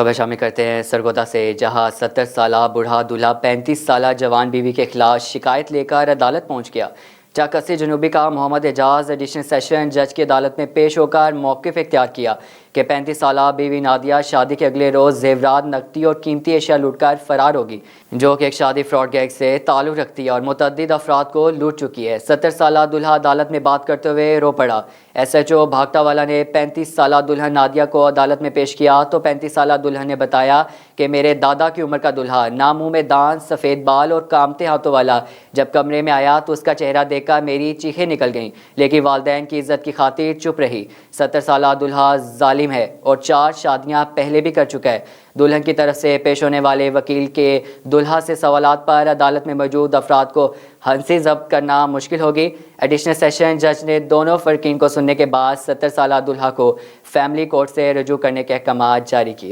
खबर शामिल करते हैं सरगोदा से, जहां 70 साला बूढ़ा दूल्हा 35 साला जवान बीवी के खिलाफ शिकायत लेकर अदालत पहुंच गया। चाकसी जनूबी का मोहम्मद एजाज एडिशनल सेशन जज की अदालत में पेश होकर मौक़िफ़ इख्तियार किया कि 35 साला बीवी नादिया शादी के अगले रोज़ जेवरात, नकदी और कीमती एशिया लूटकर फरार होगी, जो कि एक शादी फ्रॉड गैंग से ताल्लुक़ रखती है और मुतअद्दिद अफराद को लूट चुकी है। 70 साला दूल्हा अदालत में बात करते हुए रो पड़ा। SHO भागटावाला ने 35 साला दुल्हन नादिया को अदालत में पेश किया तो 35 साला दुल्हन ने बताया कि मेरे दादा की उम्र का दूल्हा, ना मुँह में दान, सफ़ेद बाल और कामते हाथों वाला, जब कमरे में आया तो उसका चेहरा देखकर मेरी चीखें निकल गईं, लेकिन वालिदैन की इज्जत की खातिर चुप रही। 70 साला दूल्हा जालिम है और 4 शादियां पहले भी कर चुका है। दुल्हन की तरफ से पेश होने वाले वकील के दुल्हा से सवालात पर अदालत में मौजूद अफराद को हंसी जब्त करना मुश्किल होगी। एडिशनल सेशन जज ने दोनों फ़र्कीन को सुनने के बाद 70 साला दूल्हा को फैमिली कोर्ट से रजू करने के अहकाम जारी किए।